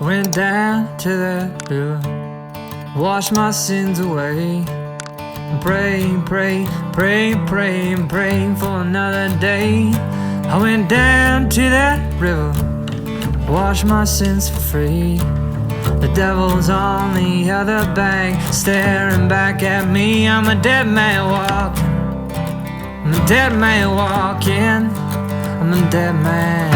Went down to that river, washed my sins away, and prayed, prayed, prayed, prayed, and prayed for another day. I went down to that river, washed my sins for free. The devil's on the other bank, staring back at me. I'm a dead man walking, I'm a dead man walking, I'm a dead man.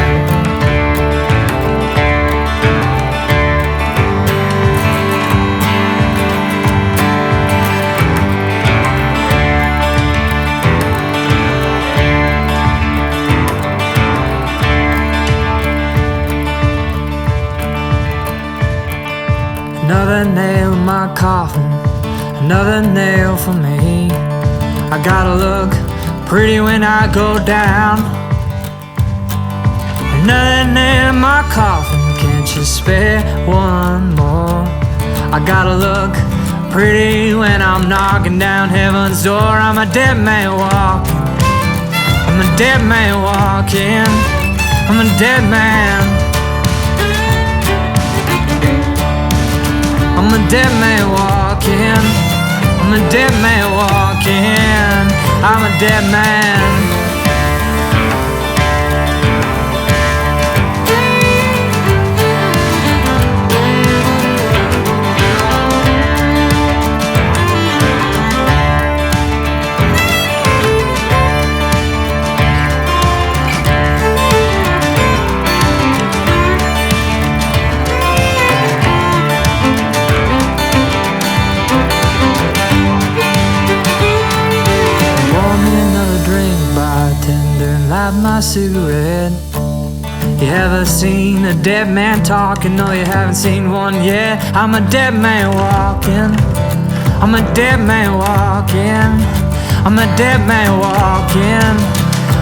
Another nail in my coffin, another nail for me. I gotta look pretty when I go down. Another nail in my coffin, can't you spare one more? I gotta look pretty when I'm knocking down heaven's door. I'm a dead man walking, I'm a dead man walking, I'm a dead man. I'm a dead man walking, I'm a dead man walking, I'm a dead man. Light my cigarette. You ever seen a dead man talking? No, you haven't seen one yet. I'm a dead man walking, I'm a dead man walking, I'm a dead man walking,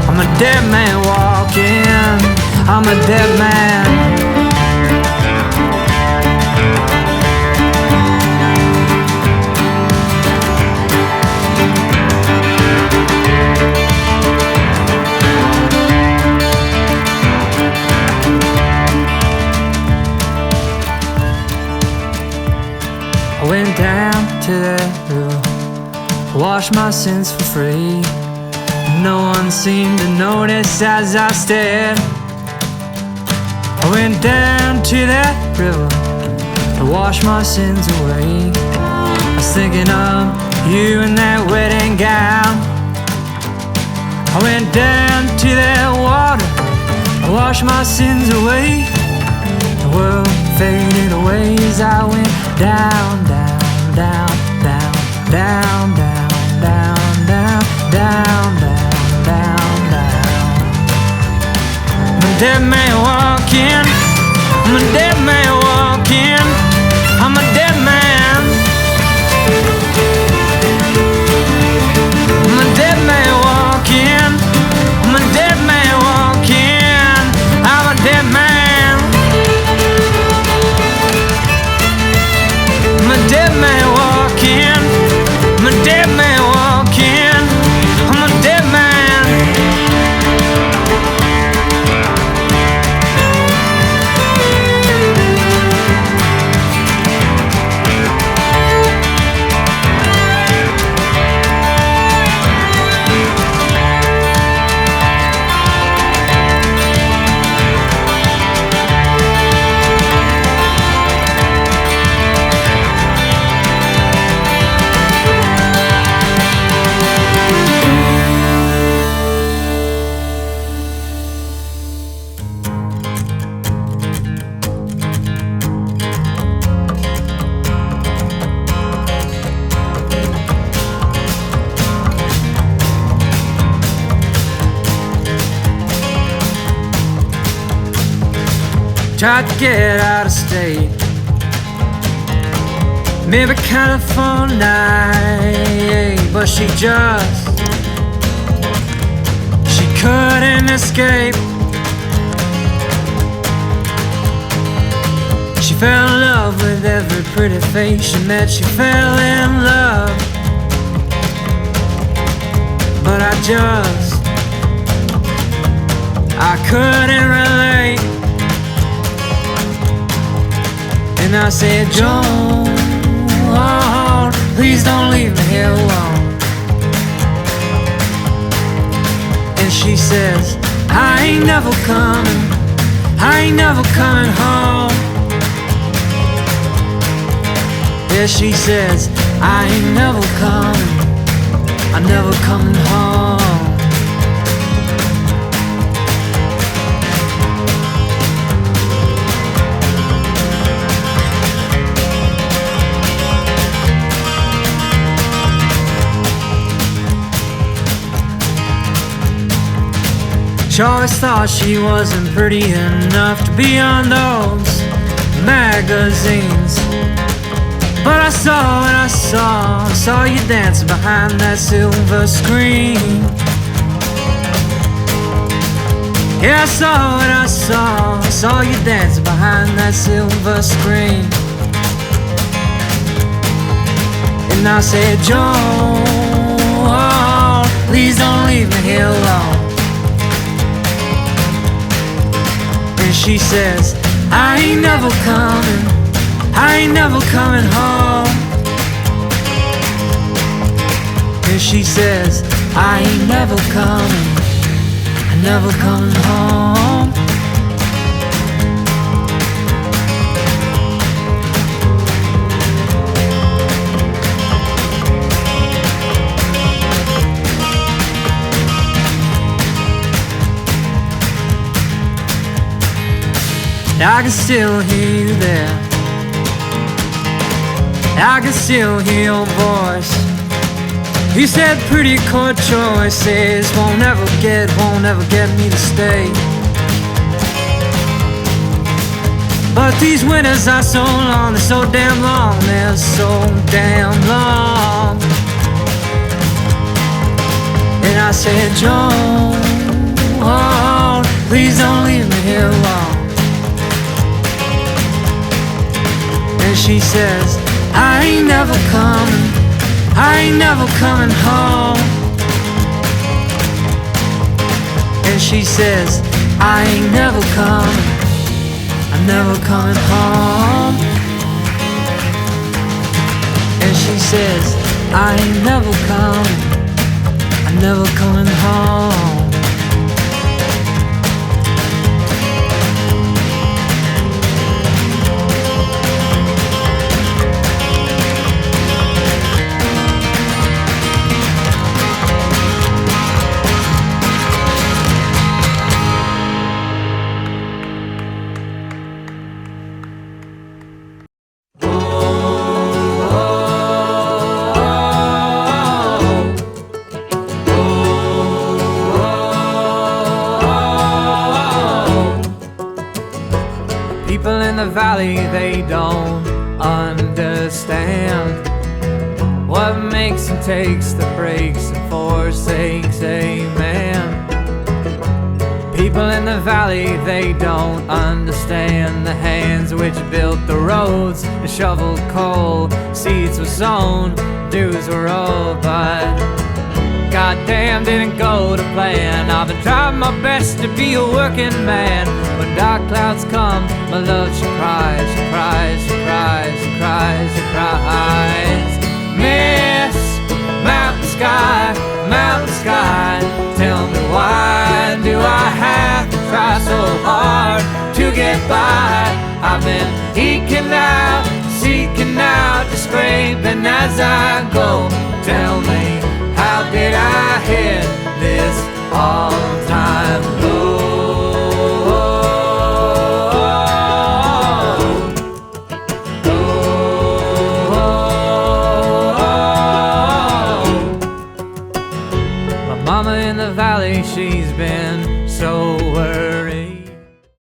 I'm a dead man walking, I'm a dead man. I went down to that river, washed my sins for free. No one seemed to notice as I stared. I went down to that river to wash my sins away. I was thinking of you in that wedding gown. I went down to that water to wash my sins away. The world faded away as I went down, down, down, down, down, down, down, down, down, down, down, down. I'm a dead man walking, I'm a dead man walking, I'm a dead man. I'm a dead man walking, I'm a dead man walking, I'm a dead man. I'm a dead man walking, I'm a dead man walking, I'm a dead man. Tried to get out of state, maybe kind of fun night, but she couldn't escape. She fell in love with every pretty face she met. She fell in love, but I couldn't relate. I said, Joan, please don't leave me here alone. And she says, I ain't never coming, I ain't never coming home. Yeah, she says, I ain't never coming, I'm never coming home. She always thought she wasn't pretty enough to be on those magazines. But I saw you dancing behind that silver screen. Yeah, I saw you dancing behind that silver screen. And I said, Joan, please don't leave me here alone. And she says, I ain't never coming, I ain't never coming home. And she says, I ain't never coming, I'm never coming home. I can still hear you there, I can still hear your voice. You said pretty chord choices won't ever get me to stay. But these winters are so long, they're so damn long, they're so damn long. And I said, Joan, please don't leave me here alone. And she says, I ain't never coming, I ain't never coming home. And she says, I ain't never coming, I'm never coming home. And she says, I ain't never coming, I'm never coming home. People in the valley, they don't understand what makes and takes the breaks and forsakes a man. People in the valley, they don't understand the hands which built the roads and shoveled coal. Seeds were sown, dews were rolled, but goddamn didn't go to plan. I've been trying my best to be a working man. When dark clouds come, my love, she cries, she cries, she cries, she cries, she cries. Miss mountain sky, tell me why do I have to try so hard to get by? I've been eking out, seeking out, just scraping as I go. Tell me, how did I hit this all-time low? My mama in the valley, she's been so worried.